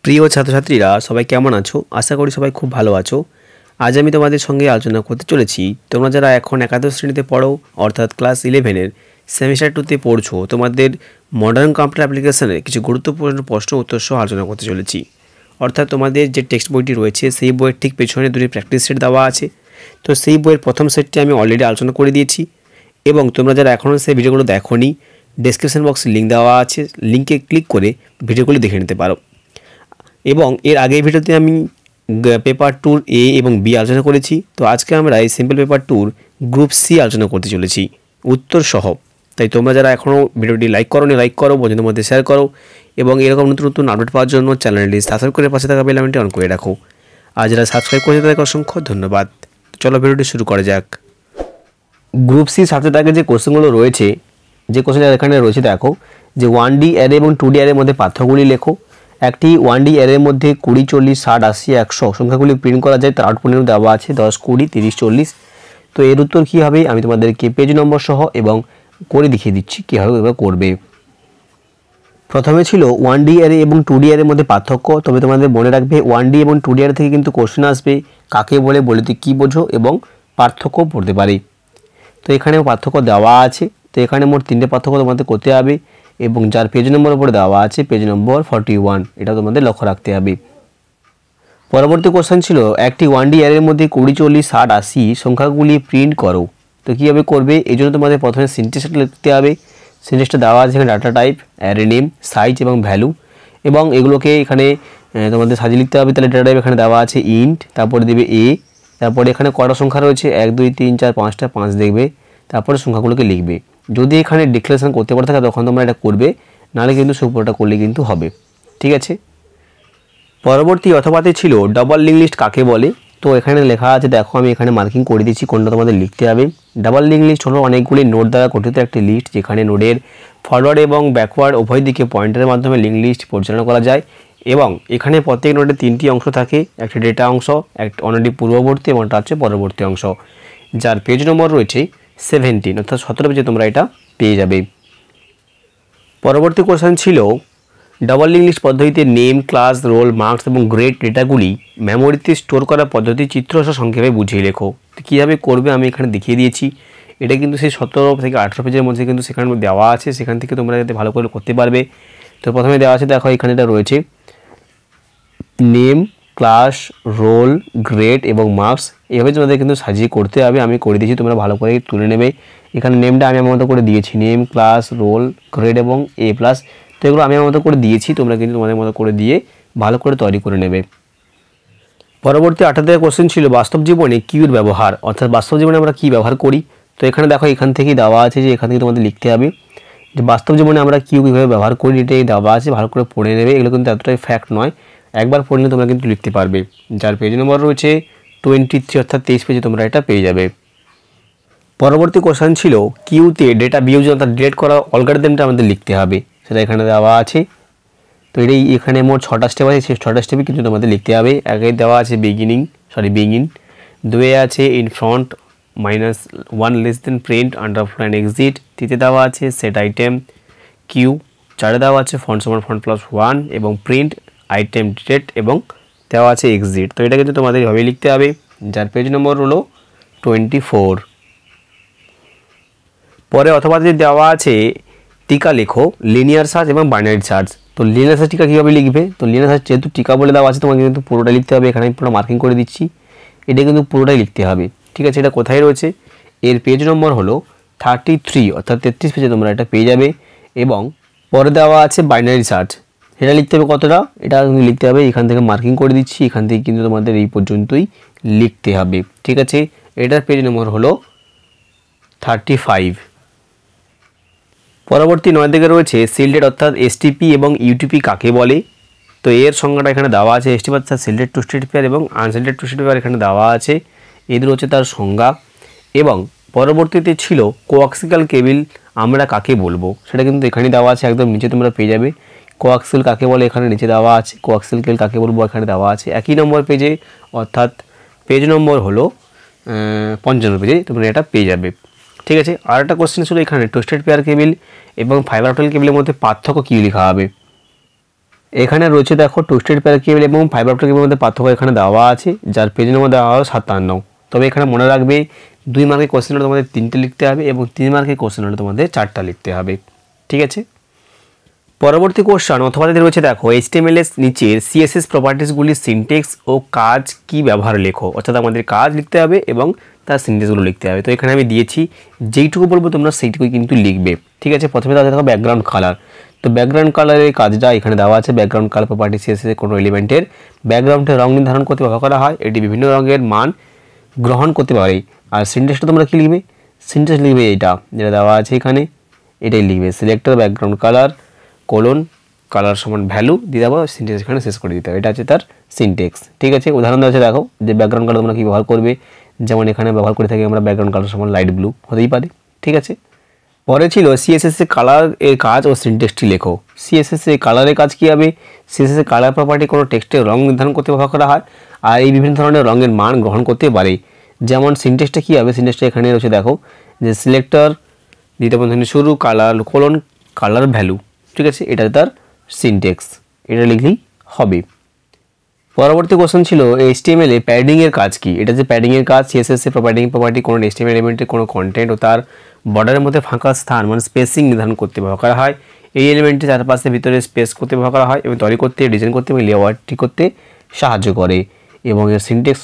প্রিয় ছাত্রছাত্রীরা সবাই কেমন আছো? আশা করি সবাই খুব ভালো আছো। আজ আমি তোমাদের সঙ্গে আলোচনা করতে চলেছি তোমরা যারা এখন একাদশ শ্রেণীতে পড়ো অর্থাৎ ক্লাস 11-এর সেমিস্টার 2তে পড়ছো, তোমাদের মডার্ন কম্পিউটার অ্যাপ্লিকেশনের কিছু গুরুত্বপূর্ণ প্রশ্ন উত্তর সহ আলোচনা করতে চলেছি। অর্থাৎ তোমাদের যে টেক্সট বইটি রয়েছে সেই বইয়ের ঠিক পেছনে দুটি প্র্যাকটিস সেট দেওয়া আছে। তো সেই বইয়ের প্রথম সেটটি আমি অলরেডি আলোচনা করে দিয়েছি এবং তোমরা যারা এখনও সেই ভিডিওগুলো দেখোনি, ডেসক্রিপশন বক্সে লিঙ্ক দেওয়া আছে, লিঙ্কে ক্লিক করে ভিডিওগুলি দেখে নিতে পারো। এবং এর আগের ভিডিওতে আমি পেপার 2 এ এবং বি আলোচনা করেছি। তো আজকে আমরা এই সিম্পল পেপার 2 গ্রুপ সি আলোচনা করতে চলেছি উত্তর সহ। তাই তোমরা যারা এখনও ভিডিওটি লাইক করো লাইক করো, বন্ধুদের মধ্যে শেয়ার করো এবং এরকম নতুন নতুন আপডেট পাওয়ার জন্য চ্যানেলটি সাবস্ক্রাইব করে পাশে থাকা বেল আইকনটি অন করে রাখো। আর যারা সাবস্ক্রাইব করেছে তাদেরকে অসংখ্য ধন্যবাদ। চলো ভিডিওটি শুরু করা যাক। গ্রুপ সি সাবজেক্ট আগে যে কোশ্চেনগুলো রয়েছে, যে কোশ্চেনটা এখানে রয়েছে দেখো যে 1D অ্যারে এবং 2D অ্যারের মধ্যে পার্থক্যগুলি লেখো। একটি 1D অ্যারের মধ্যে 20, 40, 60, 80, 100 সংখ্যাগুলি প্রিন্ট করা যায়। তার আউটপুট দেওয়া আছে 10, 20, 30, 40। তো এর উত্তর কী হবে আমি তোমাদেরকে পেজ নম্বর সহ এবং করে দেখিয়ে দিচ্ছি কীভাবে এবার করবে। প্রথমে ছিল 1D অ্যারে এবং 2D অ্যারের মধ্যে পার্থক্য। তবে তোমাদের মনে রাখবে 1D এবং 2D অ্যারে থেকে কিন্তু কোশ্চেন আসবে কাকে বলে, বলতে কী বোঝো এবং পার্থক্য পড়তে পারে। তো এখানেও পার্থক্য দেওয়া আছে। তো এখানে মোট 3টে পার্থক্য তোমাদের করতে হবে এবং যার পেজ নম্বর উপরে দেওয়া আছে পেজ নম্বর 41, এটা তোমাদের লক্ষ্য রাখতে হবে। পরবর্তী কোশ্চেন ছিল একটি 1D অ্যারের মধ্যে 20, 40, 60, 80 সংখ্যাগুলি প্রিন্ট করো। তো কীভাবে করবে, এই জন্য তোমাদের প্রথমে সিনট্যাক্সটা লিখতে হবে। সিনট্যাক্সটা দেওয়া আছে এখানে data type, array name, size এবং ভ্যালু, এবং এগুলোকে এখানে তোমাদের সাজিয়ে লিখতে হবে। তাহলে ডাটা টাইপ এখানে দেওয়া আছে ইন্ট, তারপরে দেবে এ, তারপরে এখানে কটা সংখ্যা রয়েছে 1, 2, 3, 4, 5টা 5 দেখবে, তারপরে সংখ্যাগুলোকে লিখবে। যদি এখানে ডিক্লারেশন করতে পারে থাকে তখন তোমরা এটা করবে, নাহলে কিন্তু সুপরটা করলে কিন্তু হবে। ঠিক আছে। পরবর্তী অথবাতে ছিল ডাবল লিঙ্ক লিস্ট কাকে বলে। তো এখানে লেখা আছে দেখো, আমি এখানে মার্কিং করে দিচ্ছি কোনটা তোমাদের লিখতে হবে। ডাবল লিঙ্ক লিস্ট হলো অনেকগুলি নোড দ্বারা গঠিত একটি লিস্ট, যেখানে নোডের ফরওয়ার্ড এবং ব্যাকওয়ার্ড উভয় দিকে পয়েন্টারের মাধ্যমে লিঙ্ক লিস্ট পরিচালনা করা যায় এবং এখানে প্রত্যেক নোডে 3টি অংশ থাকে, একটি ডেটা অংশ, অন্যটি পূর্ববর্তী এবং একটা হচ্ছে পরবর্তী অংশ, যার পেজ নম্বর রয়েছে 17, অর্থাৎ 17 পেজে তোমরা এটা পেয়ে যাবে। পরবর্তী কোশ্চেন ছিল ডাবল লিঙ্ক লিস্ট পদ্ধতিতে নেম, ক্লাস, রোল, মার্কস এবং গ্রেড ডেটাগুলি মেমোরিতে স্টোর করার পদ্ধতি চিত্রসহ সংক্ষেপে বুঝিয়ে লেখো। কীভাবে করবে আমি এখানে দেখিয়ে দিয়েছি। এটা কিন্তু সেই 17 থেকে 18 পেজের মধ্যে কিন্তু সেখানে দেওয়া আছে, সেখান থেকে তোমরা যাতে ভালো করে করতে পারবে। তো প্রথমে দেওয়া আছে দেখো এখানে এটা রয়েছে নেম, ক্লাস, রোল, গ্রেড এবং মার্কস, এভাবে তোমাদের কিন্তু সাজিয়ে করতে হবে। আমি করে দিয়েছি, তোমরা ভালো করে তুলে নেবে। এখানে নেমটা আমি আমার মতো করে দিয়েছি, নেম, ক্লাস, রোল, গ্রেড এবং এ প্লাস। তো এগুলো আমি আমার মতো করে দিয়েছি, তোমরা কিন্তু তোমাদের মতো করে দিয়ে ভালো করে তৈরি করে নেবে। পরবর্তী 18 কোশ্চেন ছিল বাস্তব জীবনে কিউর ব্যবহার, অর্থাৎ বাস্তব জীবনে আমরা কী ব্যবহার করি। তো এখানে দেখো এখান থেকেই দেওয়া আছে যে এখান থেকে তোমাদের লিখতে হবে যে বাস্তব জীবনে আমরা কিউ কীভাবে ব্যবহার করি, এটাই দেওয়া আছে, ভালো করে পড়ে নেবে। এগুলো কিন্তু এতটাই ফ্যাক্ট নয়, একবার পড়লে তোমরা কিন্তু লিখতে পারবে। যার পেজ নম্বর রয়েছে 23, অর্থাৎ 23 পেজে তোমরা এটা পেয়ে যাবে। পরবর্তী কোশ্চেন ছিল কিউতে ডেটা বিউজ অর্থাৎ ডিলিট করা অ্যালগরিদমটা আমাদের লিখতে হবে, সেটা এখানে দেওয়া আছে। তো এটাই এখানে মোট 6টা স্টেপ আছে, সেই 6টা স্টেপই কিন্তু তোমাদের লিখতে হবে। আগে দেওয়া আছে বিগিন, 2 আছে in front -1 less then print underflow and exit, 3তে দেওয়া আছে সেট আইটেম কিউ, 4এ দেওয়া আছে ফন্ট সমান ফন্ট +1 এবং প্রিন্ট আইটেম ডেট এবং দেওয়া আছে এক্সিট। তো এটা কিন্তু তোমাদের এভাবেই লিখতে হবে, যার পেজ নম্বর হলো 24। পরে অথবা যদি দেওয়া আছে টিকা লেখো, লিনিয়ার সার্চ এবং বাইনারি সার্চ। তো লিনিয়ার সার্চ টিকা কীভাবে লিখবে, তো লিনিয়ার সার্চ যেহেতু টিকা বলে দেওয়া আছে তোমাকে কিন্তু পুরোটা লিখতে হবে। এখানে আমি পুরো মার্কিং করে দিচ্ছি, এটা কিন্তু পুরোটাই লিখতে হবে। ঠিক আছে, এটা কোথায় রয়েছে, এর পেজ নম্বর হলো 33, অর্থাৎ 33 পেজে তোমরা এটা পেয়ে যাবে। এবং পরে দেওয়া আছে বাইনারি সার্চ, এটা লিখতে হবে কতটা, এটা কিন্তু লিখতে হবে, এখান থেকে মার্কিং করে দিচ্ছি, এখান থেকে কিন্তু তোমাদের এই পর্যন্তই লিখতে হবে। ঠিক আছে, এটার পেজ নম্বর হলো 35। পরবর্তী 9 দিকে রয়েছে শিল্ডেড অর্থাৎ এসটিপি এবং ইউটিপি কাকে বলে। তো এর সংজ্ঞাটা এখানে দেওয়া আছে, এসটিপি অর্থাৎ শিল্ডেড টু স্টেট পেয়ার এবং আনশিল্ডেড টু স্টেট পেয়ার এখানে দেওয়া আছে, এদের হচ্ছে তার সংজ্ঞা। এবং পরবর্তীতে ছিল কোয়াক্সিয়াল কেবল আমরা কাকে বলবো, সেটা কিন্তু এখানে দেওয়া আছে, একদম নিচে তোমরা পেয়ে যাবে। কোয়াক্সিয়াল কাকে বলে এখানে নিচে দেওয়া আছে, কোয়াক্সিয়াল কেবল কাকে বলবো এখানে দেওয়া আছে। একই নম্বর পেজে, অর্থাৎ পেজ নম্বর হলো 55 পেজে তোমরা এটা পেয়ে যাবে। ঠিক আছে, আর একটা কোশ্চেন ছিল এখানে টোস্টেড পেয়ার কেবল এবং ফাইবার অপটিক্যাল কেবলের মধ্যে পার্থক্য কী লেখা হবে। এখানে রয়েছে দেখো টুইস্টেড প্যারা কেবল এবং ফাইবার অপটিক কেবলের মধ্যে পার্থক্য এখানে দেওয়া আছে, যার পেজ নম্বর দেওয়া হলো 57। তবে এখানে মনে রাখবে 2 মার্কের কোশ্চেন হলে তোমাদের 3টে লিখতে হবে এবং 3 মার্কের কোশ্চেন হলে তোমাদের 4টা লিখতে হবে। ঠিক আছে, পরবর্তী কোশ্চেন অথবা রয়েছে দেখো HTML এর নিচের CSS প্রপার্টিসগুলির সিনট্যাক্স ও কাজ কি ব্যবহার লেখো, অর্থাৎ আমাদের কাজ লিখতে হবে এবং তার সিনট্যাক্সগুলো লিখতে হবে। তো এখানে আমি দিয়েছি, যেইটুকু বলবো তোমরা সেইটুকুই কিন্তু লিখবে। ঠিক আছে, প্রথমে তাহলে দেখো ব্যাকগ্রাউন্ড কালার। তো ব্যাকগ্রাউন্ড কালারের কাজটা এখানে দেওয়া আছে। ব্যাকগ্রাউন্ড কালার প্রপার্টি CSS এর কোনো এলিমেন্টের ব্যাকগ্রাউন্ডের রং নির্ধারণ করতে ব্যবহার করা হয়, এটি বিভিন্ন রঙের মান গ্রহণ করতে পারে। আর সিনট্যাক্সটা তোমরা কী লিখবে, সিনট্যাক্স লিখবে এইটা যেটা দেওয়া আছে এখানে, এটাই লিখবে selector background colour colon colour সমান ভ্যালু দিয়ে দেবো, সিনট্যাক্স এখানে শেষ করে দিতে হবে। এটা হচ্ছে তার সিনট্যাক্স। ঠিক আছে, উদাহরণ দেওয়া আছে দেখো যে ব্যাকগ্রাউন্ড কালার তোমরা কী ব্যবহার করবে, যেমন এখানে ব্যবহার করে থাকি আমরা ব্যাকগ্রাউন্ড কালার সমান লাইট ব্লু হতেই পারে। ঠিক আছে, পরে ছিল CSS এর কালার এর কাজ ও সিনট্যাক্সটি লেখো। CSS এর কালারের কাজ কী হবে, CSS এর কালার প্রপার্টি কোনো টেক্সটের রং নির্ধারণ করতে ব্যবহার করা হয় আর এই বিভিন্ন ধরনের রঙের মান গ্রহণ করতে পারে। যেমন সিনট্যাক্সটা কী হবে, সিনট্যাক্সটা এখানে রয়েছে দেখো যে সিলেক্টর দ্বিতীয় বন্ধনী শুরু কালার কোলন কালার ভ্যালু। ঠিক আছে, এটা তার সিনট্যাক্স, এটা লিখলেই হবে। পরবর্তী কোশ্চেন ছিল HTML এ প্যাডিং এর কাজ কি। এটা যে প্যাডিং এর কাজ, CSS এ প্রপার্টি কোনো HTML এলিমেন্টের কোনো কন্টেন্ট ও তার বর্ডারের মধ্যে ফাঁকা স্থান মানে স্পেসিং নির্ধারণ করতে ব্যবহার করা হয়। এই এলিমেন্টের চারপাশে ভিতরে স্পেস করতে ব্যবহার করা হয় এবং তৈরি করতে ডিজাইন করতে এবং লেআউট ঠিক করতে সাহায্য করে। এবং এর সিনট্যাক্স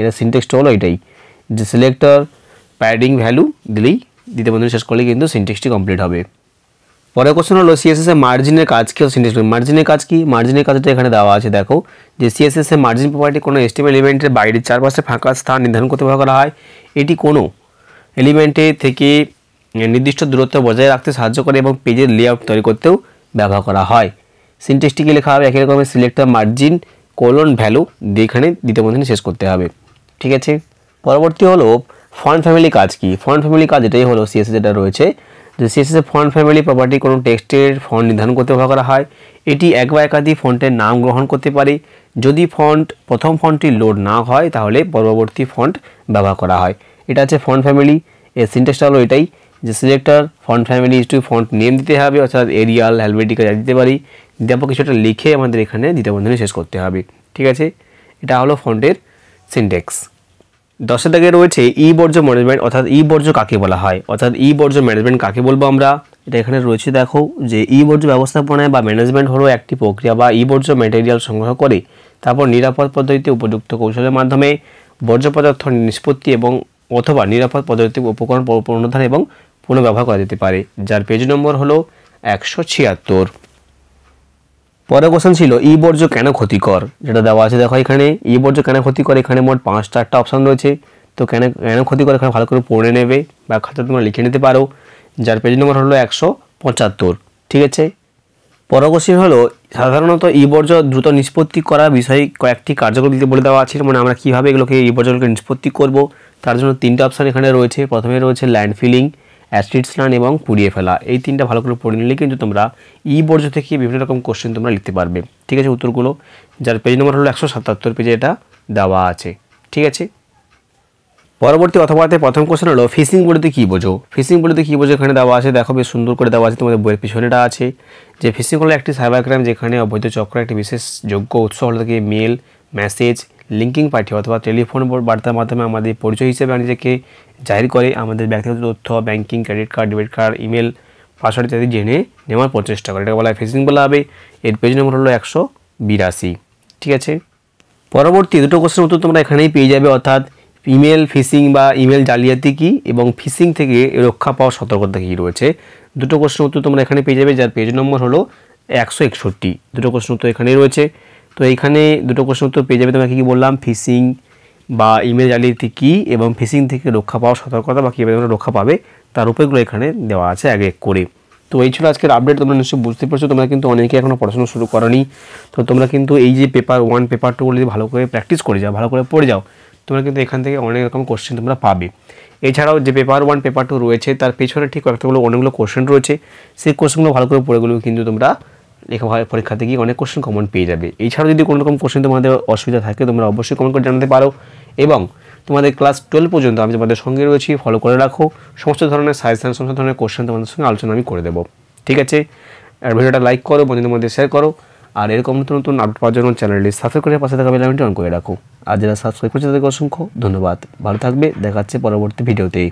এর সিনট্যাক্সটা হলো এটাই যে সিলেক্টর প্যাডিং ভ্যালু দিলেই দ্বিতীয় বন্ধনী শেষ করলে কিন্তু সিনট্যাক্সটি কমপ্লিট হবে। পরের কোশ্চেন হলো CSS এর মার্জিনের কাজ কি, সিনট্যাক্স মার্জিনের কাজ কি। মার্জিনের কাজটা এখানে দেওয়া আছে দেখো যে CSS এর মার্জিন প্রপার্টি কোনো HTML এলিমেন্টের বাইরের চারপাশে ফাঁকা স্থান নির্ধারণ করতে ব্যবহার করা হয়। এটি কোনো এলিমেন্টের থেকে নির্দিষ্ট দূরত্ব বজায় রাখতে সাহায্য করে এবং পেজের লেআউট তৈরি করতেও ব্যবহার করা হয়। সিনট্যাক্সটিকে লেখা হবে একই রকমের সিলেক্টর মার্জিন কোলন ভ্যালু দিয়ে এখানে দ্বিতীয় বন্ধনী শেষ করতে হবে। ঠিক আছে, পরবর্তী হলো ফন্ট ফ্যামিলি কাজ কি। ফন্ট ফ্যামিলি কাজ এটাই হলো CSS যেটা রয়েছে যে CSS এর ফন্ট ফ্যামিলি প্রপার্টি কোনো টেক্সটের ফন্ট নির্ধারণ করতে ব্যবহার করা হয়। এটি এক বা একাধিক ফন্টের নাম গ্রহণ করতে পারে। যদি প্রথম ফন্টটি লোড না হয় তাহলে পরবর্তী ফন্ট ব্যবহার করা হয়। এটা হচ্ছে ফন্ট ফ্যামিলি। এর সিনট্যাক্সটা হলো এটাই যে selector font family is to font name দিতে হবে, অর্থাৎ এরিয়াল হেলভেটিকা যা দিতে পারি, তারপর কিছুটা লিখে আমাদের এখানে দ্বিতীয় বন্ধনী শেষ করতে হবে। ঠিক আছে, এটা হলো ফন্টের সিনট্যাক্স। 10 দাগে রয়েছে বর্জ্য ম্যানেজমেন্ট, অর্থাৎ বর্জ্য কাকে বলা হয়, অর্থাৎ বর্জ্য ম্যানেজমেন্ট কাকে বলবো আমরা। এটা এখানে রয়েছে দেখো যে বর্জ্য ব্যবস্থাপনায় বা ম্যানেজমেন্ট হলো একটি প্রক্রিয়া বা বর্জ্য ম্যাটেরিয়াল সংগ্রহ করে তারপর নিরাপদ পদ্ধতিতে উপযুক্ত কৌশলের মাধ্যমে বর্জ্য পদার্থ নিষ্পত্তি এবং অথবা নিরাপদ পদ্ধতিতে উপকরণ পুনরুদ্ধার এবং পুনর্ব্যবহার করা যেতে পারে, যার পেজ নম্বর হলো 176। পরের কোশ্চেন ছিল বর্জ্য কেন ক্ষতিকর, যেটা দেওয়া আছে দেখো এখানে বর্জ্য কেন ক্ষতিকর। এখানে মোট 5টা অপশান রয়েছে। তো কেন ক্ষতিকর এখানে ভালো করে পড়ে নেবে বা খাতা তোমরা লিখে নিতে পারো, যার পেজ নম্বর হলো 175। ঠিক আছে, পরের কোশ্চেন হলো সাধারণত বর্জ্য দ্রুত নিষ্পত্তি করার বিষয়ে কয়েকটি কার্যকরী বলে দেওয়া আছে, মানে আমরা কীভাবে এগুলোকে বর্জ্যগুলোকে নিষ্পত্তি করব তার জন্য 3টা অপশান এখানে রয়েছে। প্রথমে রয়েছে ল্যান্ড ফিলিং, অ্যাসিড স্নান এবং পুড়িয়ে ফেলা। এই 3টা ভালো করে পড়ে নিলে কিন্তু তোমরা বর্জ্য থেকে বিভিন্ন রকম কোশ্চেন তোমরা লিখতে পারবে। ঠিক আছে, উত্তরগুলো যার পেজ নম্বর হলো 177 পেজে এটা দেওয়া আছে। ঠিক আছে, পরবর্তী অথবাতে প্রথম কোশ্চেন হলো ফিশিং বলতে কী বোঝো। ফিশিং বলতে কী বোঝো এখানে দেওয়া আছে দেখো, বেশ সুন্দর করে দেওয়া আছে, তোমাদের বইয়ের পিছনেটা আছে যে ফিশিং হলো একটি সাইবার ক্রাইম যেখানে অবৈধ চক্র একটি বিশেষ যোগ্য উৎস হল থেকে মেল মেসেজ লিঙ্কিং পাঠিয়ে অথবা টেলিফোন বার্তার মাধ্যমে আমাদের পরিচয় হিসেবে নিজেকে জাহির করে আমাদের ব্যক্তিগত তথ্য banking credit card debit card email password ইত্যাদি জেনে নেওয়ার প্রচেষ্টা করে, এটাকে বলা হয় ফিশিং বলা হবে। এর পেজ নম্বর হলো 182। ঠিক আছে, পরবর্তী দুটো কোশ্চেন উত্তর তোমরা এখানেই পেয়ে যাবে, অর্থাৎ ইমেল ফিশিং বা ইমেল জালিয়াতি কী এবং ফিশিং থেকে রক্ষা পাওয়ার সতর্কতা কী রয়েছে। দুটো কোশ্চেন উত্তর তোমরা এখানে পেয়ে যাবে, যার পেজ নম্বর হলো 161। দুটো কোশ্চেন উত্তর এখানেই রয়েছে। তো এইখানে দুটো কোশ্চেন উত্তর পেয়ে যাবে তোমরা কী বললাম, ফিশিং বা ইমেল জালিয়াতি কী এবং ফিশিং থেকে রক্ষা পাওয়ার সতর্কতা বা কীভাবে তোমরা রক্ষা পাবে তার উপায়গুলো এখানে দেওয়া আছে এক এক করে। তো এই ছিল আজকের আপডেট। তোমরা নিশ্চয়ই বুঝতে পারছো, তোমরা কিন্তু অনেকে এখনও পড়াশোনা শুরু করোনি। তো তোমরা কিন্তু এই যে পেপার 1 পেপার 2 যদি ভালো করে প্র্যাকটিস করে যাও, ভালো করে পড়ে যাও, তোমরা কিন্তু এখান থেকে অনেক রকম কোশ্চেন তোমরা পাবে। এছাড়াও যে পেপার 1 পেপার 2 রয়েছে তার পেছনে ঠিক অনেকগুলো কোশ্চেন রয়েছে, সেই কোশ্চেনগুলো ভালো করে পড়েগুলো কিন্তু তোমরা পরীক্ষাতে গিয়ে অনেক কোশ্চেন কমন পেয়ে যাবে। এছাড়াও যদি কোনো রকম কোশ্চেন তোমাদের অসুবিধা থাকে তোমরা অবশ্যই কমেন্ট করে জানাতে পারো এবং তোমাদের ক্লাস 12 পর্যন্ত আমি তোমাদের সঙ্গে রয়েছি, ফলো করে রাখো। সমস্ত ধরনের সাজেশন সমস্ত ধরনের কোশ্চেন তোমাদের সঙ্গে আলোচনা আমি করে দেবো। ঠিক আছে, আর ভিডিওটা লাইক করো, বন্ধুদের মধ্যে শেয়ার করো। আর এরকম নতুন নতুন আপডেট পাওয়ার জন্য চ্যানেলটি সাবস্ক্রাইব করে পাশে থাকা বেল আইকনটি অন করে রাখো। আর যারা সাবস্ক্রাইব করছে তাদেরকে অসংখ্য ধন্যবাদ। ভালো থাকবে, দেখা হচ্ছে পরবর্তী ভিডিওতে।